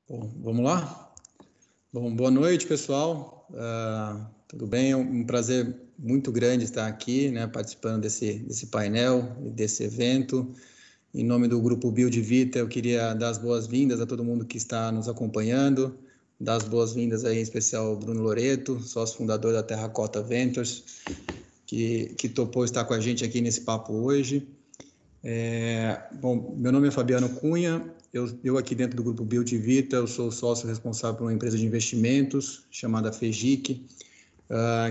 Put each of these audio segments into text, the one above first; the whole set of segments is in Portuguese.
Bom, vamos lá? Bom, boa noite, pessoal. Tudo bem? É um prazer muito grande estar aqui, né, participando desse painel e desse evento. Em nome do Grupo Build Vita, eu queria dar as boas-vindas a todo mundo que está nos acompanhando, dar as boas-vindas aí, em especial ao Bruno Loreto, sócio fundador da Terracota Ventures, que topou estar com a gente aqui nesse papo hoje. Bom, meu nome é Fabiano Cunha, eu aqui dentro do Grupo Build Vita, eu sou sócio responsável por uma empresa de investimentos chamada FEGIC,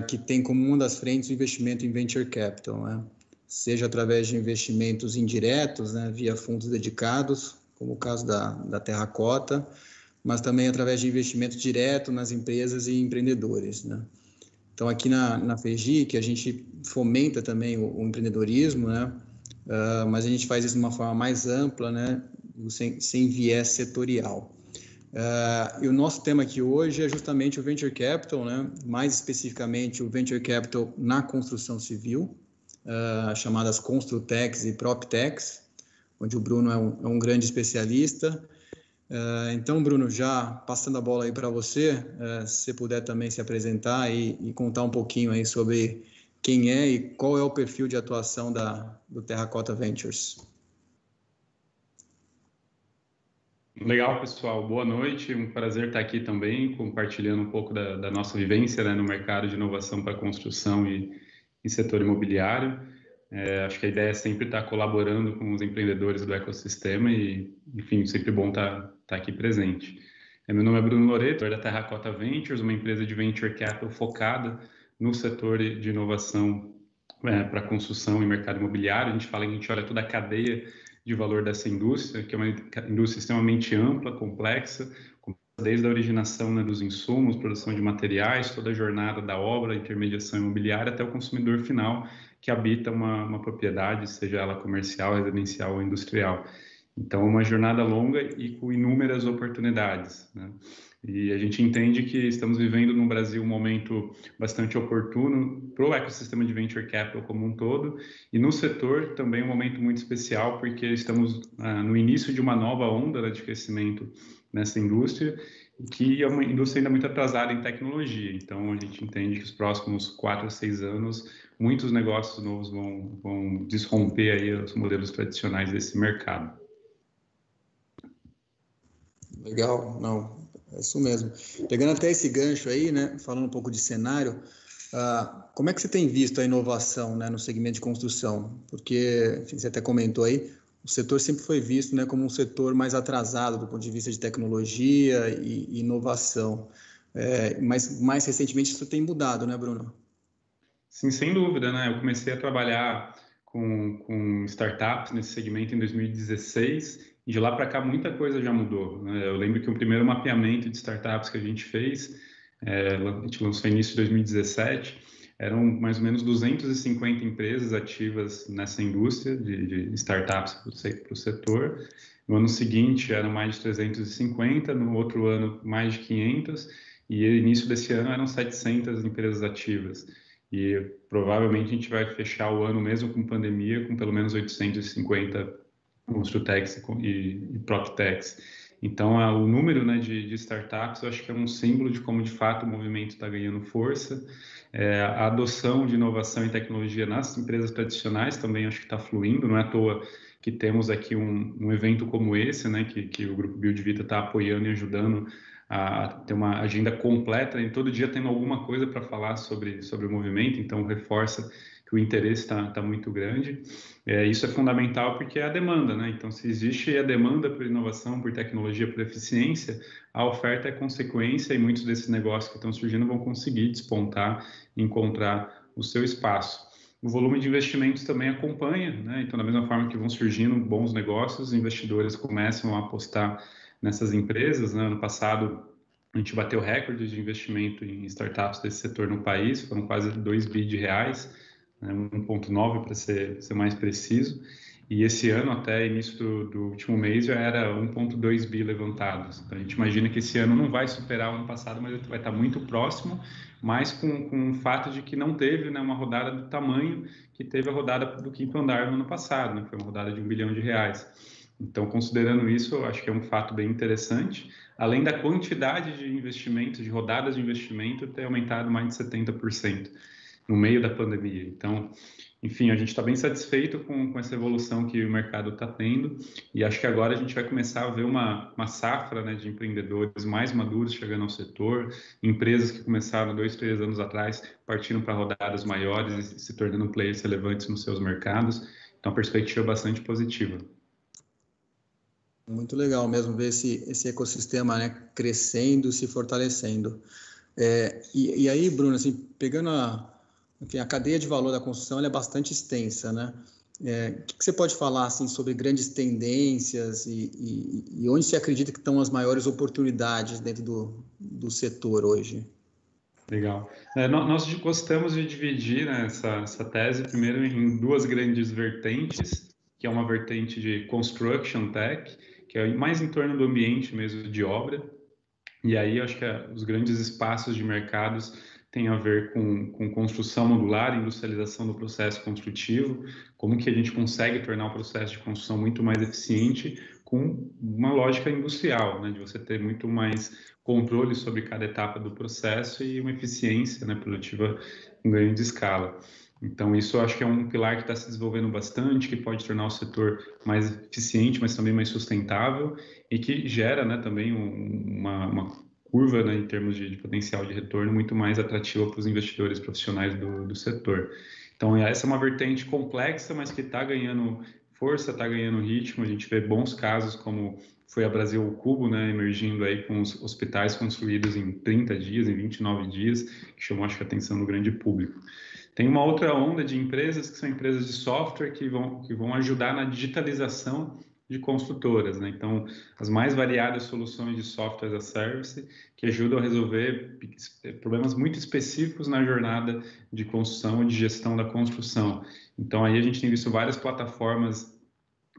que tem como uma das frentes o investimento em Venture Capital, né? Seja através de investimentos indiretos, né, via fundos dedicados, como o caso da Terracota, mas também através de investimentos diretos nas empresas e empreendedores, né? Então, aqui na FEGIC, a gente fomenta também o empreendedorismo, né? Mas a gente faz isso de uma forma mais ampla, né? Sem viés setorial. E o nosso tema aqui hoje é justamente o Venture Capital, né? Mais especificamente o Venture Capital na construção civil, chamadas Construtecs e PropTechs, onde o Bruno é um grande especialista. Então, Bruno, já passando a bola aí para você, se você puder também se apresentar e contar um pouquinho aí sobre quem é e qual é o perfil de atuação do Terracota Ventures. Legal, pessoal. Boa noite. Um prazer estar aqui também, compartilhando um pouco da nossa vivência, né, no mercado de inovação para construção e setor imobiliário. Acho que a ideia é sempre estar colaborando com os empreendedores do ecossistema e, enfim, sempre bom estar aqui presente. Meu nome é Bruno Loreto, da Terracota Ventures, uma empresa de venture capital focada no setor de inovação para construção e mercado imobiliário. A gente olha toda a cadeia de valor dessa indústria, que é uma indústria extremamente ampla, complexa, desde a originação, né, dos insumos, produção de materiais, toda a jornada da obra, intermediação imobiliária, até o consumidor final que habita uma propriedade, seja ela comercial, residencial ou industrial. Então, é uma jornada longa e com inúmeras oportunidades, né? E a gente entende que estamos vivendo no Brasil um momento bastante oportuno para o ecossistema de venture capital como um todo, e no setor também um momento muito especial, porque estamos no início de uma nova onda, né, de crescimento nessa indústria, que é uma indústria ainda muito atrasada em tecnologia. Então, a gente entende que os próximos 4 a 6 anos, muitos negócios novos vão desromper aí os modelos tradicionais desse mercado. Legal, não, é isso mesmo. Pegando até esse gancho aí, né, falando um pouco de cenário, como é que você tem visto a inovação, né, no segmento de construção? Porque, enfim, você até comentou aí, o setor sempre foi visto, né, como um setor mais atrasado do ponto de vista de tecnologia e inovação. Mas mais recentemente isso tem mudado, né, Bruno? Sim, sem dúvida, né? Eu comecei a trabalhar com startups nesse segmento em 2016 e de lá para cá muita coisa já mudou, né? Eu lembro que o primeiro mapeamento de startups que a gente fez, a gente lançou no início de 2017, eram mais ou menos 250 empresas ativas nessa indústria de startups para o setor. No ano seguinte eram mais de 350, no outro ano mais de 500 e no início desse ano eram 700 empresas ativas. E provavelmente a gente vai fechar o ano mesmo com pandemia com pelo menos 850 Construtecs e PropTechs. Então, o número, né, de startups, eu acho que é um símbolo de como, de fato, o movimento está ganhando força. A adoção de inovação e tecnologia nas empresas tradicionais também acho que está fluindo. Não é à toa que temos aqui um evento como esse, né, que o Grupo Build Vita está apoiando e ajudando a ter uma agenda completa, e todo dia tem alguma coisa para falar sobre o movimento, então reforça que o interesse está muito grande. Isso é fundamental porque é a demanda, né? Então, se existe a demanda por inovação, por tecnologia, por eficiência, a oferta é consequência e muitos desses negócios que estão surgindo vão conseguir despontar e encontrar o seu espaço. O volume de investimentos também acompanha, né? Então, da mesma forma que vão surgindo bons negócios, os investidores começam a apostar nessas empresas, né? Ano passado, a gente bateu recorde de investimento em startups desse setor no país, foram quase 2 bi de reais, né? 1,9 para ser mais preciso, e esse ano, até início do último mês, já era 1,2 bi levantados. Então, a gente imagina que esse ano não vai superar o ano passado, mas vai estar muito próximo, mas com o fato de que não teve, né, uma rodada do tamanho que teve a rodada do quinto andar no ano passado, né? Foi uma rodada de 1 bilhão de reais. Então, considerando isso, eu acho que é um fato bem interessante, além da quantidade de investimentos, de rodadas de investimento ter aumentado mais de 70% no meio da pandemia. Então, enfim, a gente está bem satisfeito com essa evolução que o mercado está tendo e acho que agora a gente vai começar a ver uma safra, né, de empreendedores mais maduros chegando ao setor, empresas que começaram 2, 3 anos atrás partindo para rodadas maiores e se tornando players relevantes nos seus mercados. Então, a perspectiva é bastante positiva. Muito legal mesmo ver esse ecossistema, né, crescendo, se fortalecendo. E aí, Bruno, assim, pegando enfim, a cadeia de valor da construção, ela é bastante extensa, né? O que você pode falar assim, sobre grandes tendências e onde você acredita que estão as maiores oportunidades dentro do setor hoje? Legal. Nós gostamos de dividir, né, essa tese primeiro em duas grandes vertentes, que é uma vertente de construction tech, que é mais em torno do ambiente mesmo de obra, e aí eu acho que os grandes espaços de mercados têm a ver com construção modular, industrialização do processo construtivo, como que a gente consegue tornar o processo de construção muito mais eficiente com uma lógica industrial, né, de você ter muito mais controle sobre cada etapa do processo e uma eficiência, né, produtiva em grande escala. Então, isso eu acho que é um pilar que está se desenvolvendo bastante, que pode tornar o setor mais eficiente, mas também mais sustentável e que gera, né, também uma curva, né, em termos de potencial de retorno muito mais atrativa para os investidores profissionais do setor. Então, essa é uma vertente complexa, mas que está ganhando força, está ganhando ritmo. A gente vê bons casos como foi a Brasil ao Cubo, né, emergindo aí com os hospitais construídos em 30 dias, em 29 dias, que chamou, acho que, a atenção do grande público. Tem uma outra onda de empresas que são empresas de software que vão ajudar na digitalização de construtoras, né? Então, as mais variadas soluções de software as a service que ajudam a resolver problemas muito específicos na jornada de construção e de gestão da construção. Então, aí a gente tem visto várias plataformas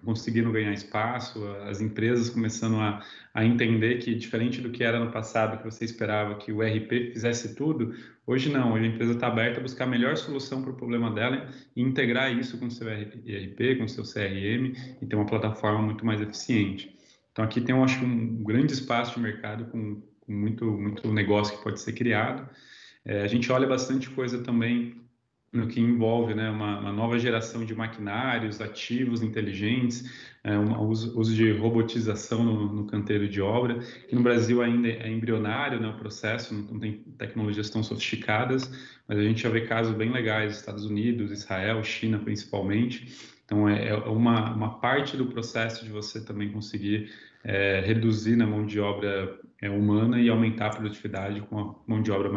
conseguindo ganhar espaço, as empresas começando a entender que, diferente do que era no passado, que você esperava que o RP fizesse tudo, hoje não, hoje a empresa está aberta a buscar a melhor solução para o problema dela e integrar isso com o seu ERP, com o seu CRM e ter uma plataforma muito mais eficiente. Então, aqui tem, eu acho, um grande espaço de mercado com muito negócio que pode ser criado. A gente olha bastante coisa também no que envolve, né, uma nova geração de maquinários, ativos inteligentes, uso de robotização no canteiro de obra, que no Brasil ainda é embrionário, né, o processo, não tem tecnologias tão sofisticadas, mas a gente já vê casos bem legais, Estados Unidos, Israel, China principalmente. Então, é uma parte do processo de você também conseguir reduzir na mão de obra humana e aumentar a produtividade com a mão de obra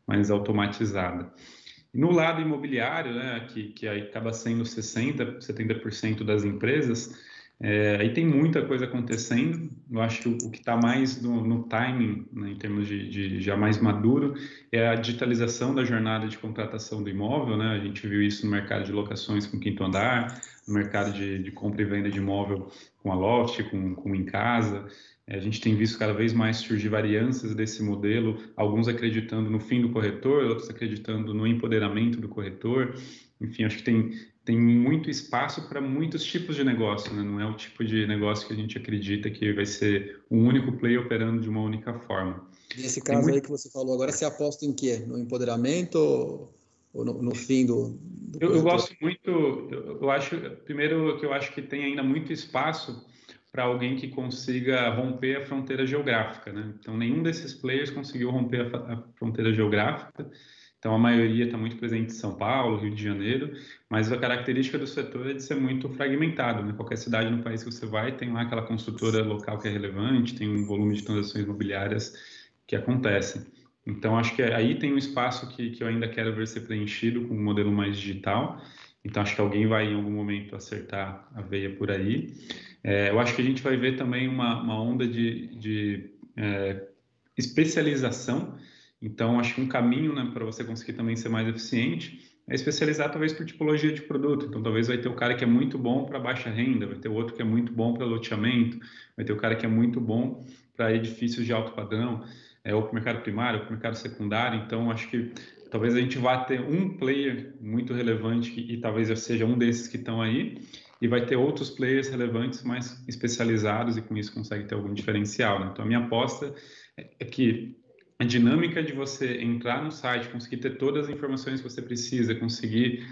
mais automatizada. No lado imobiliário, né, que aí acaba sendo 60%, 70% das empresas, aí tem muita coisa acontecendo. Eu acho que o que está mais no timing, né, em termos de já mais maduro, é a digitalização da jornada de contratação do imóvel, né? A gente viu isso no mercado de locações com Quinto Andar, no mercado de compra e venda de imóvel com a Loft, com Em Casa. A gente tem visto cada vez mais surgir variâncias desse modelo, alguns acreditando no fim do corretor, outros acreditando no empoderamento do corretor. Enfim, acho que tem muito espaço para muitos tipos de negócio, né? Não é o tipo de negócio que a gente acredita que vai ser um único player operando de uma única forma. Nesse caso aí que você falou agora, você aposta em quê? No empoderamento ou no fim do eu gosto muito, eu acho, primeiro que eu acho que tem ainda muito espaço para alguém que consiga romper a fronteira geográfica, né? Então, nenhum desses players conseguiu romper a fronteira geográfica. Então, a maioria está muito presente em São Paulo, Rio de Janeiro, mas a característica do setor é de ser muito fragmentado, né? Qualquer cidade no país que você vai, tem lá aquela construtora local que é relevante, tem um volume de transações imobiliárias que acontecem. Então, acho que aí tem um espaço que eu ainda quero ver ser preenchido com um modelo mais digital. Então, acho que alguém vai, em algum momento, acertar a veia por aí. Eu acho que a gente vai ver também uma onda de especialização. Então, acho que um caminho, né, para você conseguir também ser mais eficiente é especializar talvez por tipologia de produto. Então, talvez vai ter o cara que é muito bom para baixa renda, vai ter o outro que é muito bom para loteamento, vai ter o cara que é muito bom para edifícios de alto padrão, ou para o mercado primário, ou para o mercado secundário. Então, acho que talvez a gente vá ter um player muito relevante e talvez eu seja um desses que estão aí. e vai ter outros players relevantes mais especializados e com isso consegue ter algum diferencial, né? Então a minha aposta é que a dinâmica de você entrar no site, conseguir ter todas as informações que você precisa, conseguir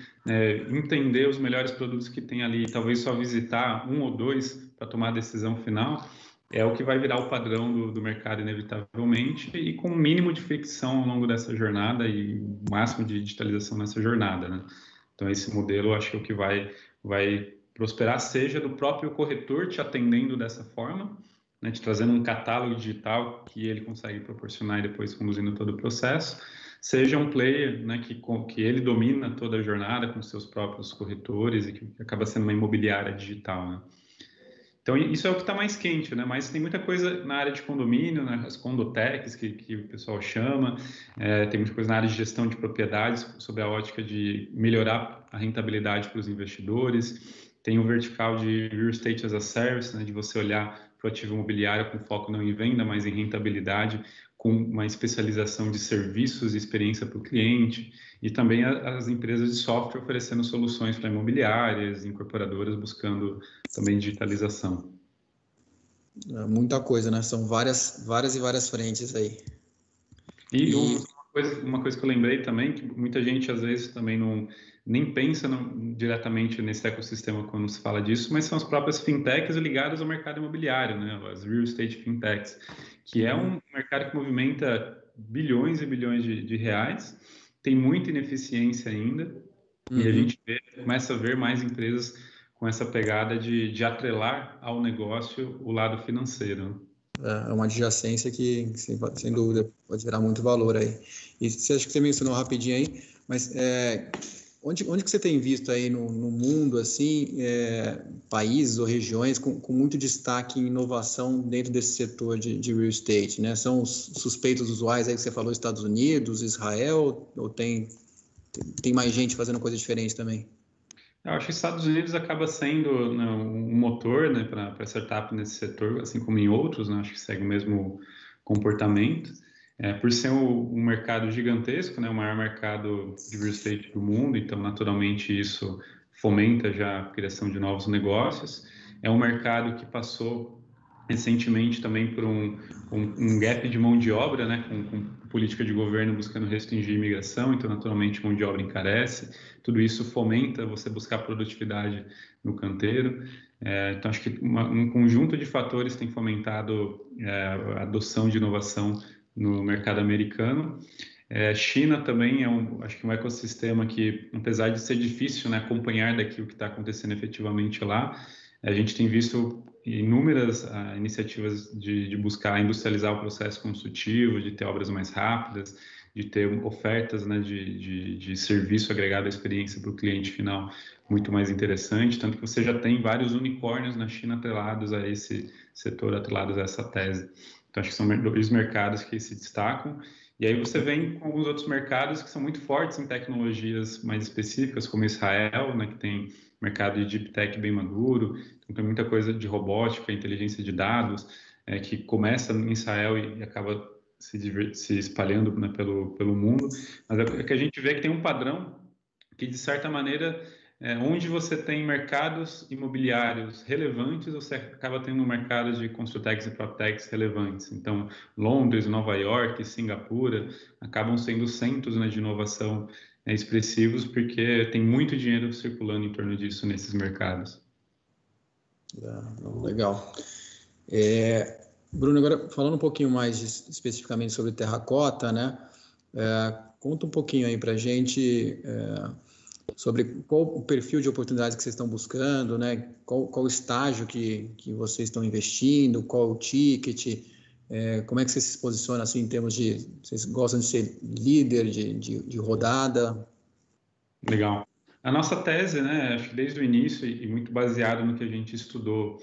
entender os melhores produtos que tem ali, talvez só visitar um ou dois para tomar a decisão final, é o que vai virar o padrão do mercado inevitavelmente e com o mínimo de fricção ao longo dessa jornada e o máximo de digitalização nessa jornada, né? Então esse modelo eu acho que é o que vai prosperar, seja do próprio corretor te atendendo dessa forma, né, te trazendo um catálogo digital que ele consegue proporcionar e depois conduzindo todo o processo, seja um player, né, que ele domina toda a jornada com seus próprios corretores e que acaba sendo uma imobiliária digital, né? Então, isso é o que está mais quente, né? Mas tem muita coisa na área de condomínio, né? As condotechs, que o pessoal chama, tem muita coisa na área de gestão de propriedades, sob a ótica de melhorar a rentabilidade para os investidores. Tem o vertical de Real Estate as a Service, né? De você olhar para o ativo imobiliário com foco não em venda, mas em rentabilidade, com uma especialização de serviços e experiência para o cliente, e também as empresas de software oferecendo soluções para imobiliárias, incorporadoras buscando também digitalização. Muita coisa, né? São várias e várias frentes aí. E uma coisa que eu lembrei também, que muita gente às vezes também nem pensa diretamente nesse ecossistema quando se fala disso, mas são as próprias fintechs ligadas ao mercado imobiliário, né? As real estate fintechs, que é um mercado que movimenta bilhões e bilhões de reais, tem muita ineficiência ainda, e a gente começa a ver mais empresas com essa pegada de atrelar ao negócio o lado financeiro. É uma adjacência que, sem dúvida, pode gerar muito valor aí. E você acha que você mencionou rapidinho aí, mas onde que você tem visto aí no mundo, assim, países ou regiões com muito destaque em inovação dentro desse setor de real estate, né? São os suspeitos usuais aí que você falou, Estados Unidos, Israel, ou tem mais gente fazendo coisa diferente também? Eu acho que os Estados Unidos acaba sendo, né, um motor, né, para startup nesse setor, assim como em outros, né, acho que segue o mesmo comportamento. Por ser um mercado gigantesco, né, o maior mercado de real estate do mundo, então naturalmente isso fomenta já a criação de novos negócios. É um mercado que passou recentemente também por um gap de mão de obra, né, com política de governo buscando restringir a imigração, então naturalmente mão de obra encarece, tudo isso fomenta você buscar produtividade no canteiro, então acho que um conjunto de fatores tem fomentado a adoção de inovação no mercado americano. China também acho que um ecossistema que, apesar de ser difícil, né, acompanhar daqui o que está acontecendo efetivamente lá, a gente tem visto inúmeras iniciativas de buscar industrializar o processo construtivo, de ter obras mais rápidas, de ter ofertas, né, de serviço agregado à experiência para o cliente final muito mais interessante, tanto que você já tem vários unicórnios na China atrelados a esse setor, atrelados a essa tese. Então, acho que são dois mercados que se destacam. E aí você vem com alguns outros mercados que são muito fortes em tecnologias mais específicas, como Israel, né, que tem mercado de deep tech bem maduro, então tem muita coisa de robótica, inteligência de dados, que começa em Israel e acaba se espalhando, né, pelo mundo. Mas é que a gente vê que tem um padrão que, de certa maneira, onde você tem mercados imobiliários relevantes, você acaba tendo mercados de construtechs e proptechs relevantes. Então, Londres, Nova York, Singapura acabam sendo centros, né, de inovação expressivos, porque tem muito dinheiro circulando em torno disso nesses mercados. Legal. Bruno, agora falando um pouquinho mais especificamente sobre terracota, né? Conta um pouquinho aí para a gente sobre qual o perfil de oportunidades que vocês estão buscando, né? Qual o estágio que vocês estão investindo, qual o ticket, como é que vocês se posicionam assim em termos de... Vocês gostam de ser líder de rodada? Legal. A nossa tese, né, acho que desde o início e muito baseado no que a gente estudou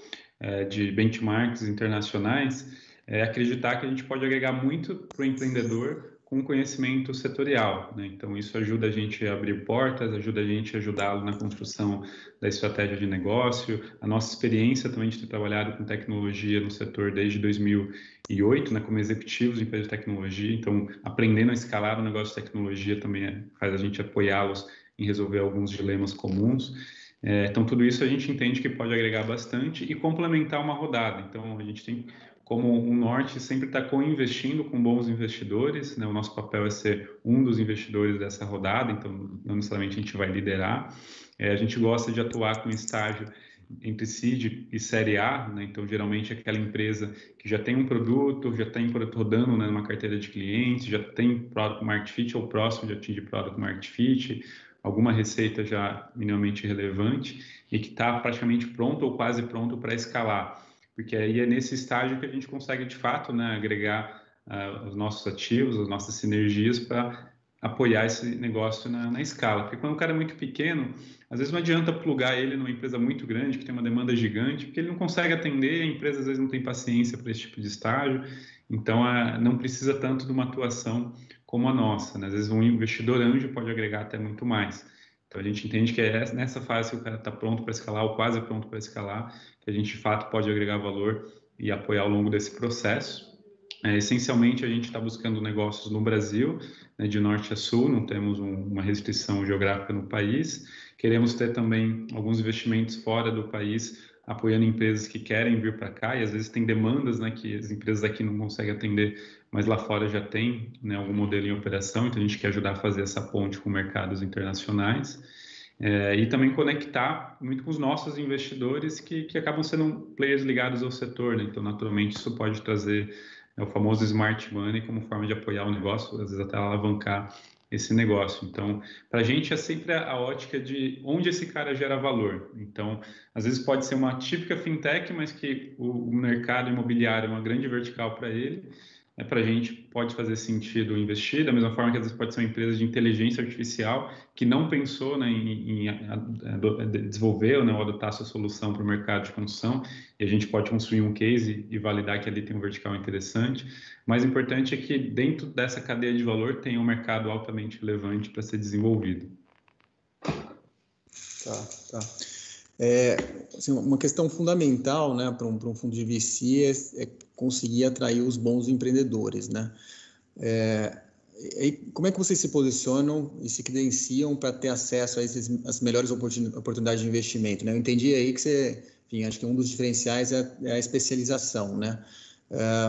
de benchmarks internacionais, é acreditar que a gente pode agregar muito para o empreendedor com conhecimento setorial, né? Então, isso ajuda a gente a abrir portas, ajuda a gente a ajudá-lo na construção da estratégia de negócio. A nossa experiência também de ter trabalhado com tecnologia no setor desde 2008, né, como executivos de empresas de tecnologia, então, aprendendo a escalar o negócio de tecnologia também faz a gente apoiá-los em resolver alguns dilemas comuns. Então, tudo isso a gente entende que pode agregar bastante e complementar uma rodada. Então, a gente tem como o Norte sempre está co-investindo com bons investidores, né? O nosso papel é ser um dos investidores dessa rodada, então não necessariamente a gente vai liderar. A gente gosta de atuar com estágio entre seed e série A, né? Então geralmente é aquela empresa que já tem um produto, já tem produto rodando, né, numa carteira de clientes, já tem product market fit ou próximo de atingir product market fit, alguma receita já minimamente relevante e que está praticamente pronto ou quase pronto para escalar, porque aí é nesse estágio que a gente consegue de fato, né, agregar os nossos ativos, as nossas sinergias para apoiar esse negócio na escala. Porque quando o cara é muito pequeno, às vezes não adianta plugar ele numa empresa muito grande, que tem uma demanda gigante, porque ele não consegue atender, a empresa às vezes não tem paciência para esse tipo de estágio, então não precisa tanto de uma atuação como a nossa, né? Às vezes um investidor anjo pode agregar até muito mais. Então a gente entende que é nessa fase que o cara está pronto para escalar, ou quase pronto para escalar, que a gente de fato pode agregar valor e apoiar ao longo desse processo. Essencialmente, a gente está buscando negócios no Brasil, né, de norte a sul, não temos uma restrição geográfica no país. Queremos ter também alguns investimentos fora do país, apoiando empresas que querem vir para cá, e às vezes tem demandas, né, que as empresas aqui não conseguem atender, mas lá fora já tem, né, algum modelo em operação, então a gente quer ajudar a fazer essa ponte com mercados internacionais. E também conectar muito com os nossos investidores que acabam sendo players ligados ao setor, né? Então, naturalmente, isso pode trazer o famoso smart money como forma de apoiar o negócio, às vezes até alavancar esse negócio. Então, para a gente é sempre a ótica de onde esse cara gera valor. Então, às vezes pode ser uma típica fintech, mas que o mercado imobiliário é uma grande vertical para ele. Para a gente pode fazer sentido investir, da mesma forma que às vezes pode ser uma empresa de inteligência artificial que não pensou, né, em desenvolver, né, ou adotar sua solução para o mercado de construção, e a gente pode construir um case e validar que ali tem um vertical interessante. O mais importante é que dentro dessa cadeia de valor tem um mercado altamente relevante para ser desenvolvido. Tá. Assim, uma questão fundamental, né, para um fundo de VC é conseguir atrair os bons empreendedores, né? Como é que vocês se posicionam e se credenciam para ter acesso a as melhores oportunidades de investimento, né? Eu entendi aí que enfim, acho que um dos diferenciais é a especialização, né?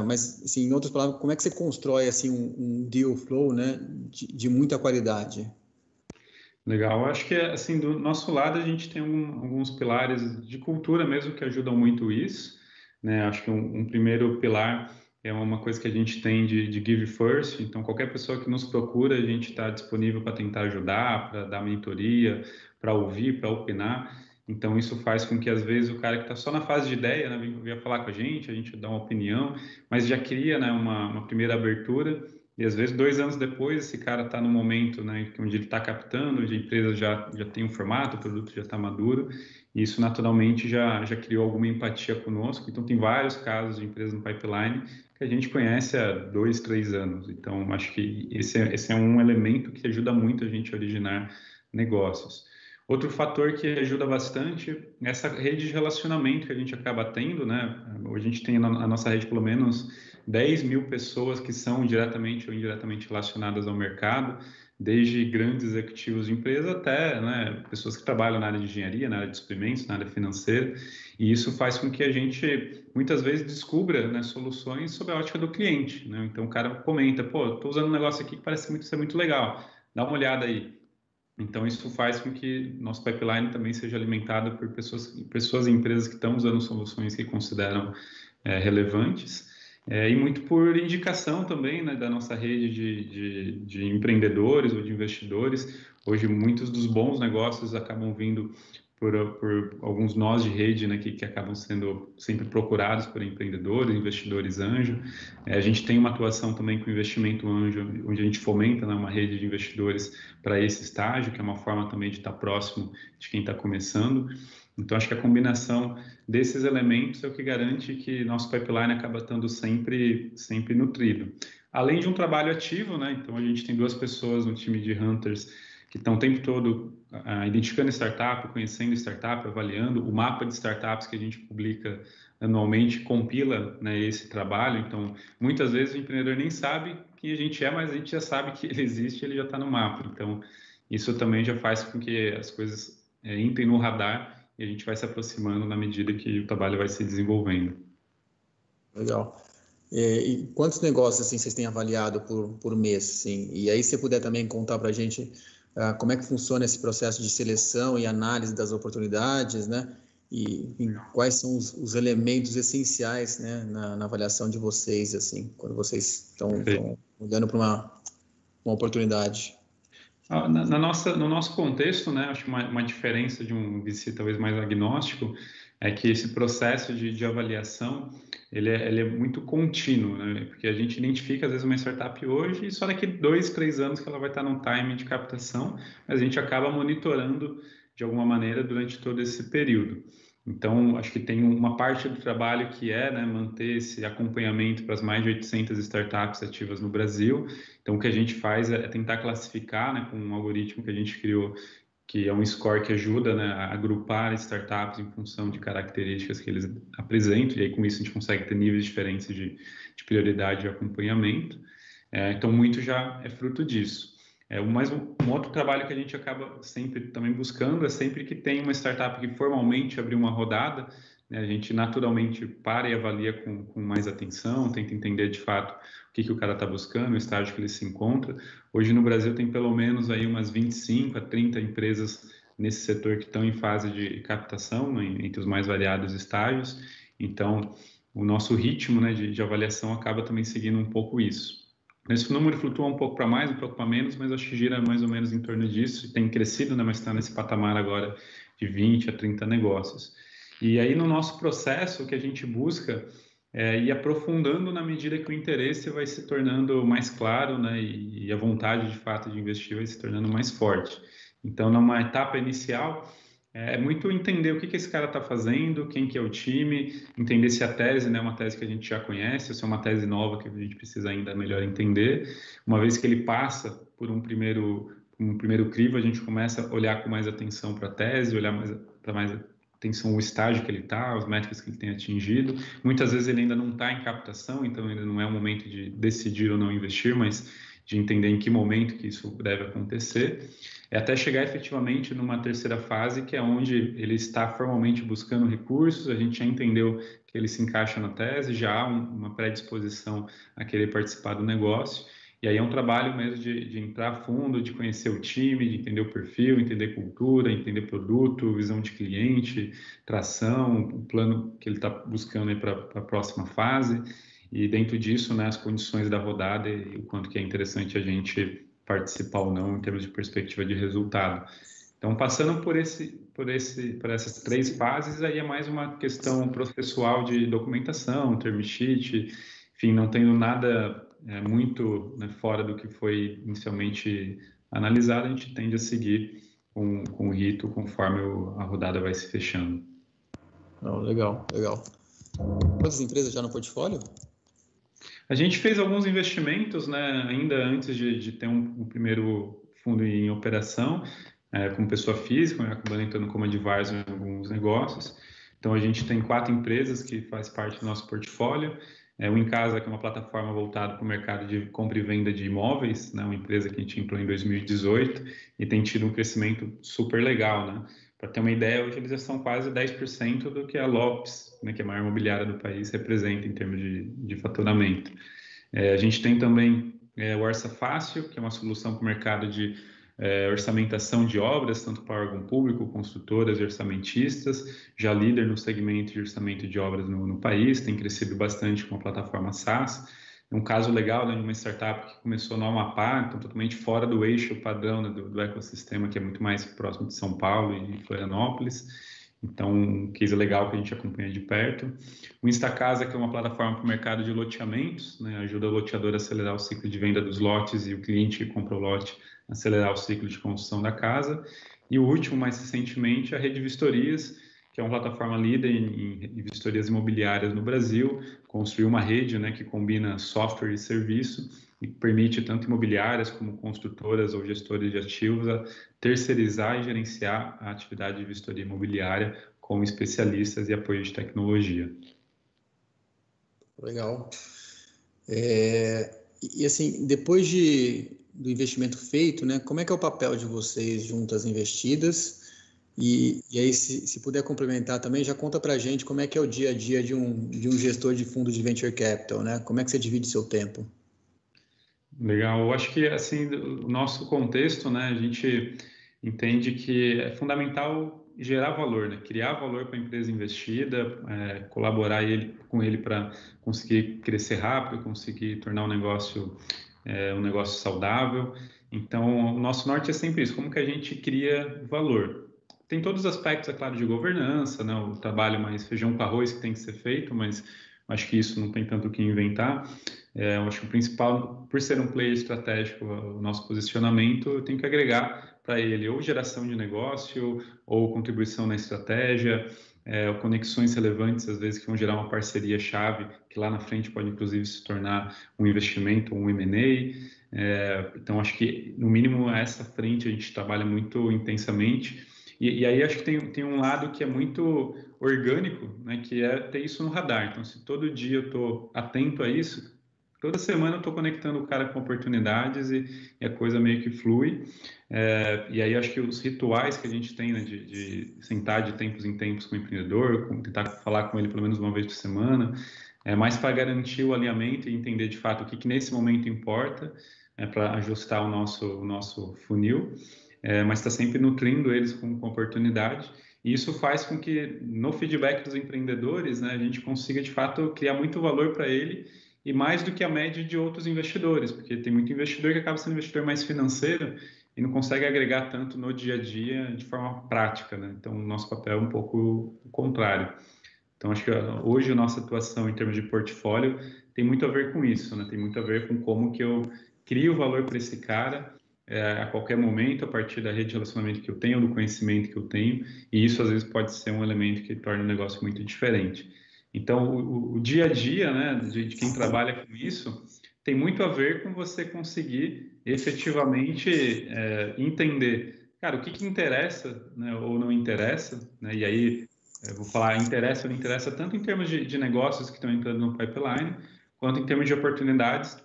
Mas, assim, em outras palavras, como é que você constrói assim um deal flow, né, de muita qualidade? Legal, acho que assim do nosso lado a gente tem alguns pilares de cultura mesmo que ajudam muito isso, né? Acho que um primeiro pilar é uma coisa que a gente tem de give first, então qualquer pessoa que nos procura a gente está disponível para tentar ajudar, para dar mentoria, para ouvir, para opinar. Então isso faz com que às vezes o cara que está só na fase de ideia, né, vem falar com a gente dá uma opinião, mas já cria, né, uma primeira abertura. E às vezes 2 anos depois esse cara está no momento, né, onde ele está captando, onde a empresa já tem um formato, o produto já está maduro, e isso naturalmente já criou alguma empatia conosco. Então tem vários casos de empresas no pipeline que a gente conhece há 2, 3 anos. Então acho que esse é um elemento que ajuda muito a gente a originar negócios. Outro fator que ajuda bastante é essa rede de relacionamento que a gente acaba tendo, né? Hoje a gente tem a nossa rede pelo menos 10 mil pessoas que são diretamente ou indiretamente relacionadas ao mercado, desde grandes executivos de empresa até, né, pessoas que trabalham na área de engenharia, na área de suprimentos, na área financeira, e isso faz com que a gente muitas vezes descubra, né, soluções sob a ótica do cliente, né? Então o cara comenta, pô, estou usando um negócio aqui que parece ser muito legal, dá uma olhada aí. Então, isso faz com que nosso pipeline também seja alimentado por pessoas e empresas que estão usando soluções que consideram relevantes, e muito por indicação também, né, da nossa rede de empreendedores ou de investidores. Hoje, muitos dos bons negócios acabam vindo por alguns nós de rede, né, que acabam sendo sempre procurados por empreendedores, investidores anjo. A gente tem uma atuação também com investimento anjo, onde a gente fomenta, né, uma rede de investidores para esse estágio, que é uma forma também de estar próximo de quem está começando. Então, acho que a combinação desses elementos é o que garante que nosso pipeline acaba estando sempre nutrido. Além de um trabalho ativo, né? Então, a gente tem 2 pessoas no time de Hunters que estão o tempo todo identificando startup, conhecendo startup, avaliando o mapa de startups que a gente publica anualmente, compila, né, esse trabalho. Então, muitas vezes o empreendedor nem sabe quem a gente é, mas a gente já sabe que ele existe, ele já está no mapa. Então, isso também já faz com que as coisas entrem no radar e a gente vai se aproximando na medida que o trabalho vai se desenvolvendo. Legal. E quantos negócios assim vocês têm avaliado por mês? Assim? E aí, se você puder também contar para a gente como é que funciona esse processo de seleção e análise das oportunidades, né? E enfim, quais são os elementos essenciais, né, na avaliação de vocês, assim, quando vocês estão olhando para uma oportunidade. No nosso contexto, né, acho que uma diferença de um VC talvez mais agnóstico é que esse processo de avaliação ele é muito contínuo, né? Porque a gente identifica às vezes uma startup hoje e só daqui 2, 3 anos que ela vai estar num time de captação, mas a gente acaba monitorando de alguma maneira durante todo esse período. Então, acho que tem uma parte do trabalho que é, né, manter esse acompanhamento para as mais de 800 startups ativas no Brasil. Então, o que a gente faz é tentar classificar, né, com um algoritmo que a gente criou, que é um score que ajuda, né, a agrupar startups em função de características que eles apresentam, e aí com isso a gente consegue ter níveis diferentes de prioridade e acompanhamento. Então, muito já é fruto disso. Um outro trabalho que a gente acaba sempre também buscando é sempre que tem uma startup que formalmente abriu uma rodada, né, a gente naturalmente para e avalia com mais atenção, tenta entender de fato o que o cara está buscando, o estágio que ele se encontra. Hoje no Brasil tem pelo menos aí umas 25 a 30 empresas nesse setor que estão em fase de captação, né, entre os mais variados estágios. Então, o nosso ritmo, né, de avaliação acaba também seguindo um pouco isso. Esse número flutua um pouco para mais, um pouco para menos, mas acho que gira mais ou menos em torno disso. Tem crescido, né, mas está nesse patamar agora de 20 a 30 negócios. E aí, no nosso processo, o que a gente busca é ir aprofundando na medida que o interesse vai se tornando mais claro, né, e a vontade, de fato, de investir vai se tornando mais forte. Então, numa etapa inicial, é muito entender o que esse cara está fazendo, quem que é o time, entender se a tese, né, é uma tese que a gente já conhece, ou se é uma tese nova que a gente precisa ainda melhor entender. Uma vez que ele passa por um primeiro crivo, a gente começa a olhar com mais atenção para a tese, olhar para mais atenção o estágio que ele está, as métricas que ele tem atingido. Muitas vezes ele ainda não está em captação, então ainda não é o momento de decidir ou não investir, mas de entender em que momento que isso deve acontecer. Até chegar efetivamente numa terceira fase, que é onde ele está formalmente buscando recursos, a gente já entendeu que ele se encaixa na tese, já há uma predisposição a querer participar do negócio, e aí é um trabalho mesmo de entrar a fundo, de conhecer o time, de entender o perfil, entender cultura, entender produto, visão de cliente, tração, o plano que ele está buscando para a próxima fase, e dentro disso, né, as condições da rodada e o quanto que é interessante a gente participar ou não em termos de perspectiva de resultado. Então, passando por essas 3 fases, aí é mais uma questão processual de documentação, term sheet, enfim, não tendo nada muito, né, fora do que foi inicialmente analisado, a gente tende a seguir com o rito conforme a rodada vai se fechando. Legal, legal. Quantas empresas já no portfólio? A gente fez alguns investimentos, né, ainda antes de ter um primeiro fundo em operação, como pessoa física, né, acabando entrando como advisor em alguns negócios. Então, a gente tem 4 empresas que faz parte do nosso portfólio. O Em Casa, que é uma plataforma voltada para o mercado de compra e venda de imóveis, né, uma empresa que a gente entrou em 2018 e tem tido um crescimento super legal, né? Para ter uma ideia, hoje eles já são quase 10% do que a Lopes, né, que é a maior imobiliária do país, representa em termos de faturamento. A gente tem também o Orça Fácil, que é uma solução para o mercado de orçamentação de obras, tanto para órgão público, construtoras e orçamentistas, já líder no segmento de orçamento de obras no país, tem crescido bastante com a plataforma SaaS. É um caso legal, né, de uma startup que começou no Amapá, então totalmente fora do eixo padrão, né, do ecossistema, que é muito mais próximo de São Paulo e de Florianópolis. Então, um case legal que a gente acompanha de perto. O Instacasa, que é uma plataforma para o mercado de loteamentos, né, ajuda o loteador a acelerar o ciclo de venda dos lotes e o cliente que compra o lote a acelerar o ciclo de construção da casa. E o último, mais recentemente, a Rede Vistorias, que é uma plataforma líder em vistorias imobiliárias no Brasil, construiu uma rede, né, que combina software e serviço e permite tanto imobiliárias como construtoras ou gestores de ativos a terceirizar e gerenciar a atividade de vistoria imobiliária com especialistas e apoio de tecnologia. Legal. E assim, depois do investimento feito, né, como é que é o papel de vocês junto às investidas? E aí, se puder complementar também, já conta para a gente como é que é o dia a dia de um gestor de fundo de Venture Capital, né? Como é que você divide seu tempo? Legal. Eu acho que, assim, o nosso contexto, né, a gente entende que é fundamental gerar valor, né? Criar valor para a empresa investida, colaborar com ele para conseguir crescer rápido, conseguir tornar um negócio saudável. Então, o nosso norte é sempre isso, como que a gente cria valor. Tem todos os aspectos, é claro, de governança, né? O trabalho mais feijão com arroz que tem que ser feito, mas acho que isso não tem tanto o que inventar. Eu acho que o principal, por ser um player estratégico, o nosso posicionamento, eu tenho que agregar para ele ou geração de negócio, ou contribuição na estratégia, ou conexões relevantes, às vezes, que vão gerar uma parceria-chave, que lá na frente pode, inclusive, se tornar um investimento, um M&A. Então, acho que, no mínimo, essa frente a gente trabalha muito intensamente. E aí, acho que tem um lado que é muito orgânico, né, que é ter isso no radar. Então, se todo dia eu estou atento a isso, toda semana eu estou conectando o cara com oportunidades e a coisa meio que flui. E aí acho que os rituais que a gente tem, né, de sentar de tempos em tempos com o empreendedor, tentar falar com ele pelo menos uma vez por semana, é mais para garantir o alinhamento e entender de fato o que nesse momento importa, para ajustar o nosso funil, mas está sempre nutrindo eles com oportunidade. E isso faz com que, no feedback dos empreendedores, né, a gente consiga, de fato, criar muito valor para ele e mais do que a média de outros investidores, porque tem muito investidor que acaba sendo investidor mais financeiro e não consegue agregar tanto no dia a dia de forma prática, né? Então, o nosso papel é um pouco o contrário. Então, acho que hoje a nossa atuação em termos de portfólio tem muito a ver com isso, né? Tem muito a ver com como que eu crio valor para esse cara a qualquer momento, a partir da rede de relacionamento que eu tenho, do conhecimento que eu tenho, e isso às vezes pode ser um elemento que torna o negócio muito diferente. Então, o dia a dia, né, de quem trabalha com isso, tem muito a ver com você conseguir efetivamente entender, cara, o que interessa, né, ou não interessa, né, e aí eu vou falar interessa ou não interessa tanto em termos de negócios que estão entrando no pipeline, quanto em termos de oportunidades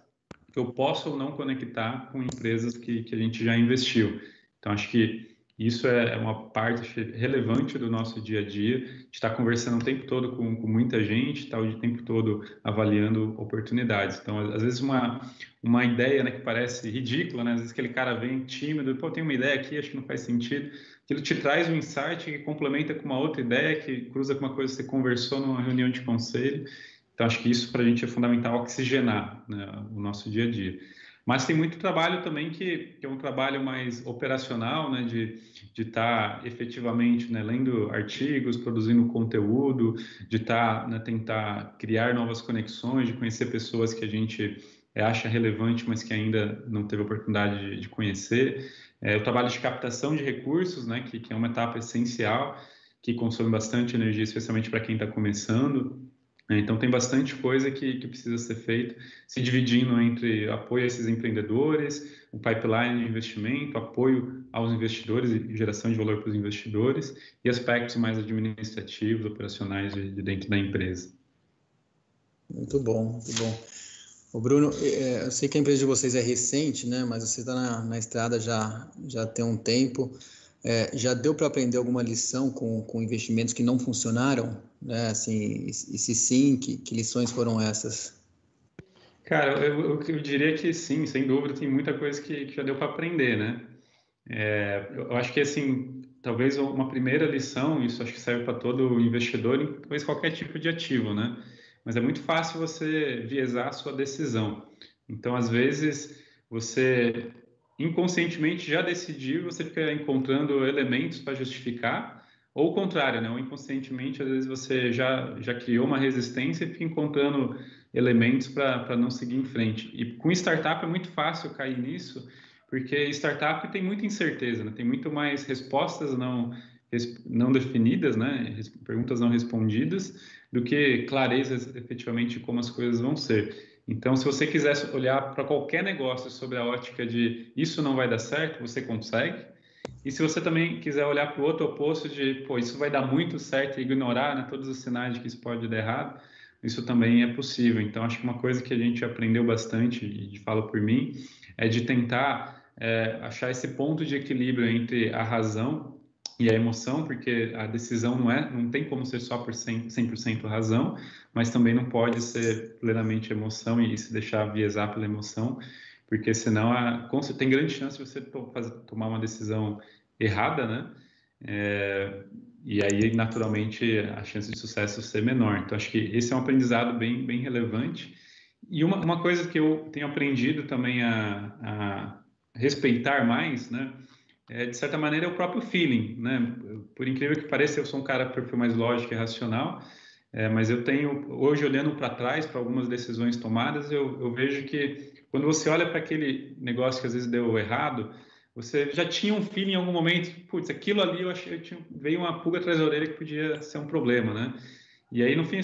que eu posso ou não conectar com empresas que a gente já investiu. Então, acho que isso é uma parte relevante do nosso dia a dia, de estar conversando o tempo todo com muita gente, estar o tempo todo avaliando oportunidades. Então, às vezes uma ideia, né, que parece ridícula, né? Às vezes aquele cara vem tímido, pô, tem uma ideia aqui, acho que não faz sentido. Aquilo te traz um insight que complementa com uma outra ideia, que cruza com uma coisa que você conversou numa reunião de conselho. Então, acho que isso para a gente é fundamental, oxigenar, né, o nosso dia a dia. Mas tem muito trabalho também que é um trabalho mais operacional, né, de estar efetivamente, né, lendo artigos, produzindo conteúdo, de estar, né, tentar criar novas conexões, de conhecer pessoas que a gente acha relevante, mas que ainda não teve oportunidade de conhecer. O trabalho de captação de recursos, né, que é uma etapa essencial, que consome bastante energia, especialmente para quem está começando. Então, tem bastante coisa que precisa ser feita, se dividindo entre apoio a esses empreendedores, o pipeline de investimento, apoio aos investidores e geração de valor para os investidores, e aspectos mais administrativos, operacionais de dentro da empresa. Muito bom, muito bom. O Bruno, eu sei que a empresa de vocês é recente, né? Mas você está na estrada já tem um tempo. Já deu para aprender alguma lição com investimentos que não funcionaram, né? Assim, e se sim, que lições foram essas? Cara, eu diria que sim, sem dúvida, tem muita coisa que já deu para aprender, né? Eu acho que, assim, talvez uma primeira lição, isso acho que serve para todo investidor, em talvez qualquer tipo de ativo, né? Mas é muito fácil você viesar a sua decisão. Então, às vezes, você inconscientemente já decidiu, você fica encontrando elementos para justificar, ou o contrário, né? Ou inconscientemente, às vezes, você já criou uma resistência e fica encontrando elementos para não seguir em frente. E com startup é muito fácil cair nisso, porque startup tem muita incerteza, né? Tem muito mais respostas não definidas, né? Perguntas não respondidas, do que clareza efetivamente de como as coisas vão ser. Então, se você quisesse olhar para qualquer negócio sobre a ótica de isso não vai dar certo, você consegue. E se você também quiser olhar para o outro oposto de, pô, isso vai dar muito certo e ignorar, né, todos os sinais de que isso pode dar errado, isso também é possível. Então, acho que uma coisa que a gente aprendeu bastante, e falo por mim, é de tentar achar esse ponto de equilíbrio entre a razão e a emoção, porque a decisão não tem como ser só por 100% razão, mas também não pode ser plenamente emoção e se deixar viesar pela emoção, porque senão tem grande chance de você tomar uma decisão errada, né? E aí, naturalmente, a chance de sucesso ser menor. Então, acho que esse é um aprendizado bem relevante. E uma coisa que eu tenho aprendido também a respeitar mais, né? De certa maneira, é o próprio feeling, né? Por incrível que pareça, eu sou um cara que perfil mais lógico e racional, mas eu tenho, hoje, olhando para trás, para algumas decisões tomadas, eu vejo que quando você olha para aquele negócio que às vezes deu errado, você já tinha um feeling em algum momento, putz, aquilo ali eu achei, veio uma pulga atrás da orelha que podia ser um problema, né? E aí, no fim,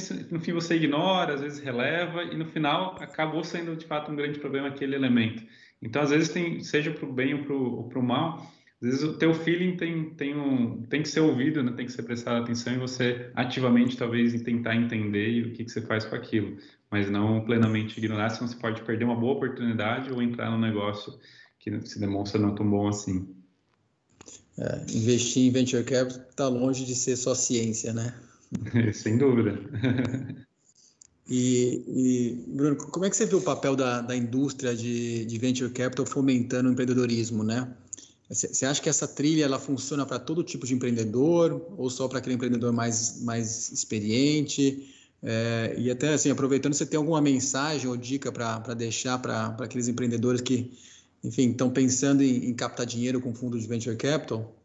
você ignora, às vezes releva, e no final acabou sendo, de fato, um grande problema aquele elemento. Então, às vezes, seja para o bem ou para o mal, às vezes o teu feeling tem que ser ouvido, né? Tem que ser prestado atenção e você ativamente, talvez, tentar entender o que você faz com aquilo, mas não plenamente ignorar, senão você pode perder uma boa oportunidade ou entrar num negócio que se demonstra não tão bom assim. Investir em venture capital está longe de ser só ciência, né? Sem dúvida. Bruno, como é que você vê o papel da indústria de venture capital fomentando o empreendedorismo, né? Você acha que essa trilha ela funciona para todo tipo de empreendedor ou só para aquele empreendedor mais experiente? E até assim, aproveitando, você tem alguma mensagem ou dica para deixar para aqueles empreendedores que, enfim, estão pensando em captar dinheiro com fundo de venture capital?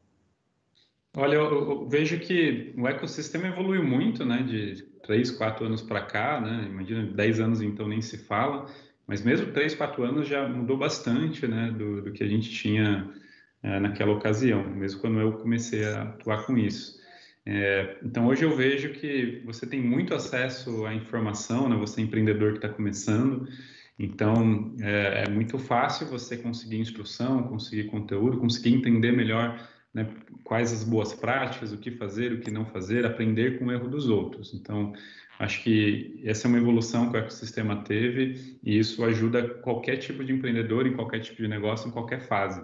Olha, eu vejo que o ecossistema evoluiu muito, né, de 3, 4 anos para cá, né, imagina, 10 anos então nem se fala, mas mesmo 3, 4 anos já mudou bastante, né, do que a gente tinha naquela ocasião, mesmo quando eu comecei a atuar com isso. Então, hoje eu vejo que você tem muito acesso à informação, né, você é empreendedor que está começando, então é muito fácil você conseguir instrução, conseguir conteúdo, conseguir entender melhor, né, quais as boas práticas, o que fazer, o que não fazer, aprender com o erro dos outros. Então, acho que essa é uma evolução que o ecossistema teve e isso ajuda qualquer tipo de empreendedor, em qualquer tipo de negócio, em qualquer fase.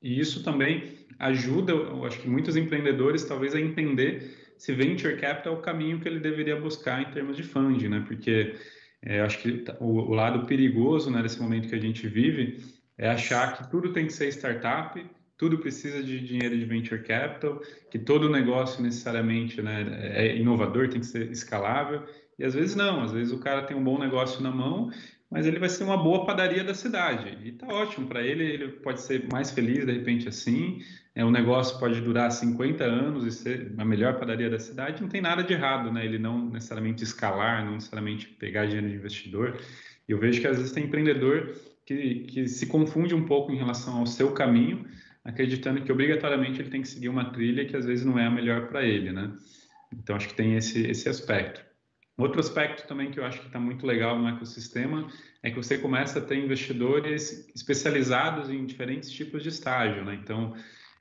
E isso também ajuda, eu acho que muitos empreendedores, talvez, a entender se venture capital é o caminho que ele deveria buscar em termos de funding, né? Porque eu acho que o lado perigoso, né, desse momento que a gente vive é achar que tudo tem que ser startup, tudo precisa de dinheiro de venture capital, que todo negócio necessariamente, né, é inovador, tem que ser escalável. E às vezes não, às vezes o cara tem um bom negócio na mão, mas ele vai ser uma boa padaria da cidade. E tá ótimo para ele, ele pode ser mais feliz de repente assim. O negócio pode durar 50 anos e ser a melhor padaria da cidade, não tem nada de errado, né? Ele não necessariamente escalar, não necessariamente pegar dinheiro de investidor. E eu vejo que às vezes tem empreendedor que se confunde um pouco em relação ao seu caminho, acreditando que obrigatoriamente ele tem que seguir uma trilha que às vezes não é a melhor para ele, né? Então acho que tem esse aspecto. Outro aspecto também que eu acho que está muito legal no ecossistema é que você começa a ter investidores especializados em diferentes tipos de estágio, né? Então,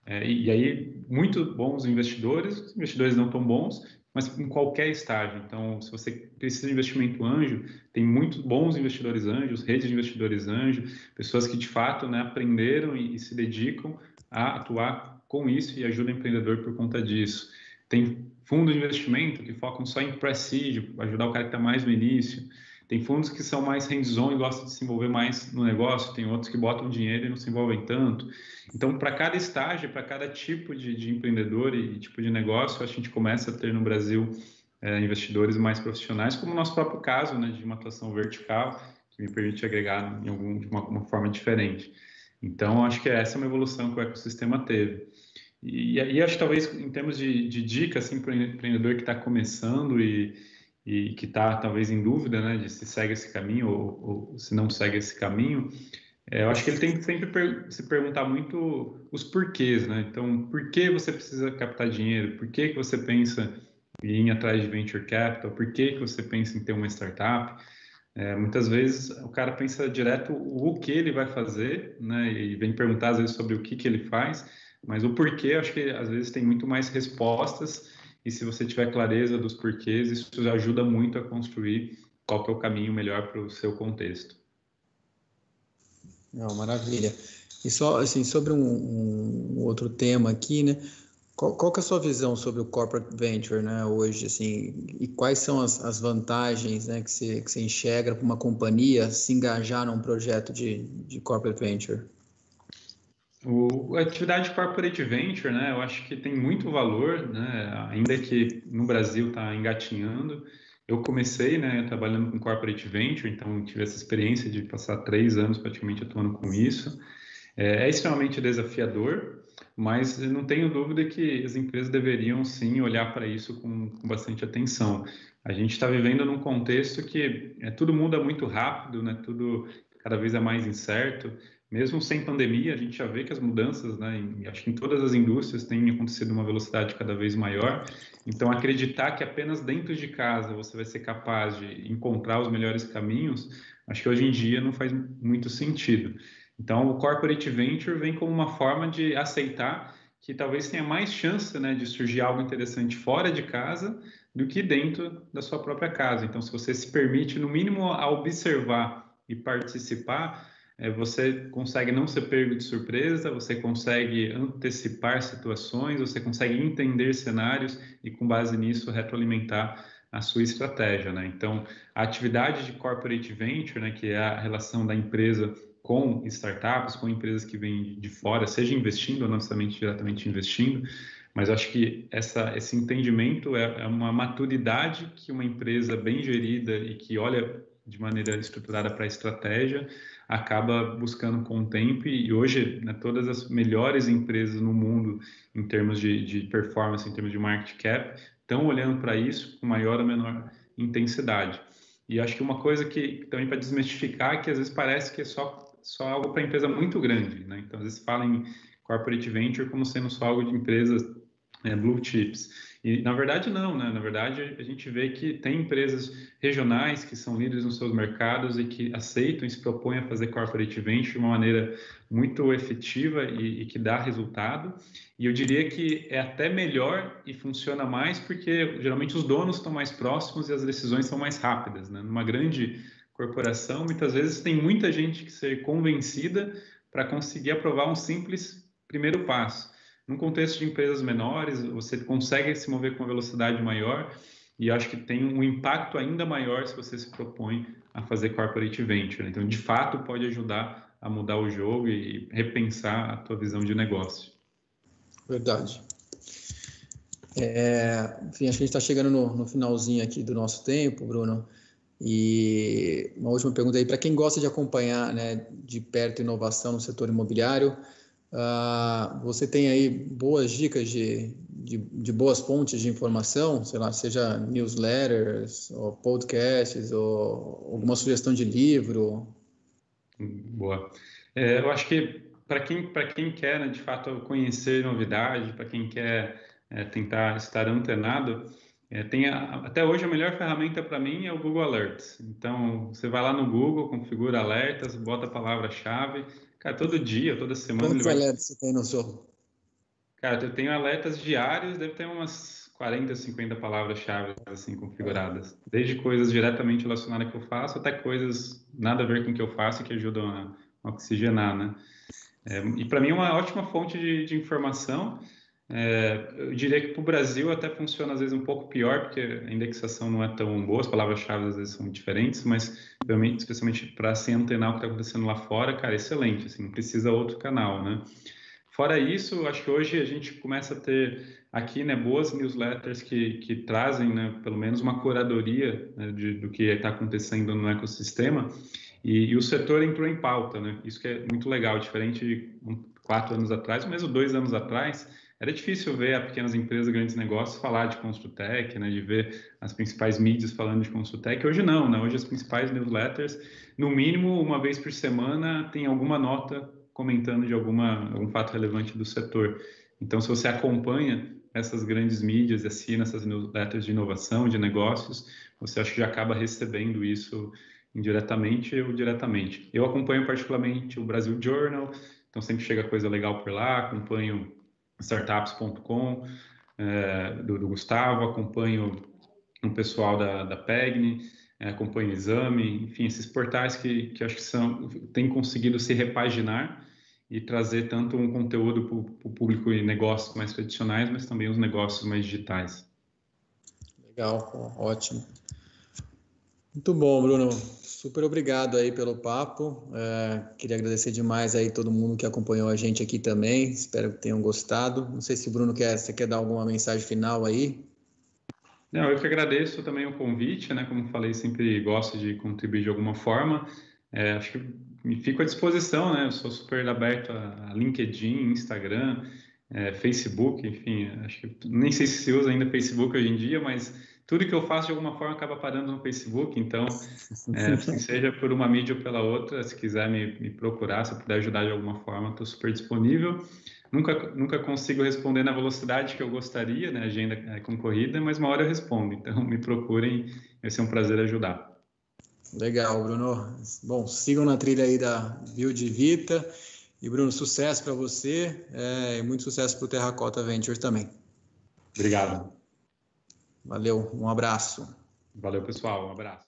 e aí, muito bons investidores não tão bons, mas em qualquer estágio. Então, se você precisa de investimento anjo, tem muitos bons investidores anjos, redes de investidores anjo, pessoas que de fato, né, aprenderam e se dedicam a atuar com isso e ajudam o empreendedor por conta disso. Tem fundos de investimento que focam só em pre-seed, ajudar o cara que está mais no início. Tem fundos que são mais hands-on e gostam de se envolver mais no negócio. Tem outros que botam dinheiro e não se envolvem tanto. Então, para cada estágio, para cada tipo de empreendedor e tipo de negócio, a gente começa a ter no Brasil investidores mais profissionais, como o nosso próprio caso, né, de uma atuação vertical, que me permite agregar de uma forma diferente. Então, acho que essa é uma evolução que o ecossistema teve. E acho que talvez em termos de dica assim, para o empreendedor que está começando e que está talvez em dúvida, né, de se segue esse caminho ou se não segue esse caminho, eu acho que ele tem que sempre se perguntar muito os porquês, né? Então, por que você precisa captar dinheiro? Por que você pensa em ir atrás de venture capital? Por que você pensa em ter uma startup? Muitas vezes o cara pensa direto o que ele vai fazer, né? E vem perguntar às vezes sobre o que ele faz, mas o porquê, acho que às vezes tem muito mais respostas, e se você tiver clareza dos porquês, isso já ajuda muito a construir qual que é o caminho melhor para o seu contexto. Não, maravilha. E só assim, sobre um outro tema aqui, né? Qual que é a sua visão sobre o Corporate Venture, né, hoje, assim, e quais são as vantagens, né, que você enxerga para uma companhia se engajar num projeto de Corporate Venture? A atividade Corporate Venture, né, eu acho que tem muito valor, né, ainda que no Brasil está engatinhando. Eu comecei, né, trabalhando com Corporate Venture, então tive essa experiência de passar 3 anos praticamente atuando com isso. É extremamente desafiador, mas eu não tenho dúvida que as empresas deveriam sim olhar para isso com bastante atenção. A gente está vivendo num contexto que tudo muda muito rápido, né? Tudo cada vez é mais incerto. Mesmo sem pandemia, a gente já vê que as mudanças, né, acho que em todas as indústrias têm acontecido uma velocidade cada vez maior. Então, acreditar que apenas dentro de casa você vai ser capaz de encontrar os melhores caminhos, acho que hoje em dia não faz muito sentido. Então, o Corporate Venture vem como uma forma de aceitar que talvez tenha mais chance, né, de surgir algo interessante fora de casa do que dentro da sua própria casa. Então, se você se permite, no mínimo, a observar e participar, você consegue não ser pego de surpresa, você consegue antecipar situações, você consegue entender cenários e, com base nisso, retroalimentar a sua estratégia, né? Então, a atividade de Corporate Venture, né, que é a relação da empresa com startups, com empresas que vêm de fora, seja investindo ou não necessariamente diretamente investindo, mas acho que esse entendimento é uma maturidade que uma empresa bem gerida e que olha de maneira estruturada para a estratégia acaba buscando com o tempo, e hoje, né, todas as melhores empresas no mundo em termos de performance, em termos de market cap, estão olhando para isso com maior ou menor intensidade. E acho que uma coisa que também para desmistificar, que às vezes parece que é só algo para empresa muito grande, né? Então, às vezes fala em corporate venture como sendo só algo de empresas blue chips. E, na verdade, não, né? Na verdade, a gente vê que tem empresas regionais que são líderes nos seus mercados e que aceitam e se propõem a fazer corporate venture de uma maneira muito efetiva e que dá resultado. E eu diria que é até melhor e funciona mais porque, geralmente, os donos estão mais próximos e as decisões são mais rápidas, né? Numa grande corporação, muitas vezes tem muita gente que ser convencida para conseguir aprovar um simples primeiro passo. Num contexto de empresas menores, você consegue se mover com uma velocidade maior e acho que tem um impacto ainda maior se você se propõe a fazer corporate venture. Então, de fato, pode ajudar a mudar o jogo e repensar a tua visão de negócio. Verdade. Enfim, acho que a gente está chegando no finalzinho aqui do nosso tempo, Bruno. E uma última pergunta aí, para quem gosta de acompanhar, né, de perto inovação no setor imobiliário, você tem aí boas dicas de boas fontes de informação, sei lá, seja newsletters, ou podcasts, ou alguma sugestão de livro? Boa. Eu acho que para quem quer, né, de fato, conhecer novidade, para quem quer tentar estar antenado, até hoje a melhor ferramenta para mim é o Google Alerts. Então, você vai lá no Google, configura alertas, bota a palavra-chave. Cara, todo dia, toda semana ele Quantos vai... alertas você tem no seu? Cara, eu tenho alertas diários, deve ter umas 40, 50 palavras-chave assim configuradas. Desde coisas diretamente relacionadas que eu faço, até coisas nada a ver com o que eu faço que ajudam a oxigenar, né? E para mim é uma ótima fonte de informação. Eu diria que para o Brasil até funciona às vezes um pouco pior, porque a indexação não é tão boa, as palavras-chave às vezes são diferentes, mas realmente, especialmente para se antenar o que está acontecendo lá fora, cara, excelente, assim, não precisa outro canal, né? Fora isso, acho que hoje a gente começa a ter aqui, né, boas newsletters que trazem, né, pelo menos uma curadoria, né, do que está acontecendo no ecossistema, e o setor entrou em pauta, né? Isso que é muito legal, diferente de 4 anos atrás, ou mesmo 2 anos atrás, era difícil ver a pequenas empresas, grandes negócios falar de Construtec, né, de ver as principais mídias falando de Construtec. Hoje não, né? Hoje as principais newsletters, no mínimo uma vez por semana, tem alguma nota comentando de algum fato relevante do setor. Então, se você acompanha essas grandes mídias e assina essas newsletters de inovação, de negócios, você acha que já acaba recebendo isso indiretamente ou diretamente. Eu acompanho particularmente o Brasil Journal, então sempre chega coisa legal por lá, acompanho startups.com, do Gustavo, acompanho o pessoal da PEGNI, acompanho o Exame, enfim, esses portais que acho que têm conseguido se repaginar e trazer tanto um conteúdo para o público e negócios mais tradicionais, mas também os negócios mais digitais. Legal, pô, ótimo. Muito bom, Bruno. Super obrigado aí pelo papo. Queria agradecer demais aí todo mundo que acompanhou a gente aqui também. Espero que tenham gostado. Não sei se o Bruno você quer dar alguma mensagem final aí. Não, eu que agradeço também o convite, né? Como falei, sempre gosto de contribuir de alguma forma. Acho que me fico à disposição, né? Eu sou super aberto a LinkedIn, Instagram, Facebook, enfim. Acho que nem sei se usa ainda Facebook hoje em dia, mas tudo que eu faço de alguma forma acaba parando no Facebook. Então, assim, seja por uma mídia ou pela outra, se quiser me procurar, se eu puder ajudar de alguma forma, estou super disponível. Nunca consigo responder na velocidade que eu gostaria, né? A agenda é concorrida, mas uma hora eu respondo. Então, me procurem, vai ser um prazer ajudar. Legal, Bruno. Bom, sigam na trilha aí da Build Vita. E, Bruno, sucesso para você e muito sucesso para o Terracota Ventures também. Obrigado. Valeu, um abraço. Valeu, pessoal. Um abraço.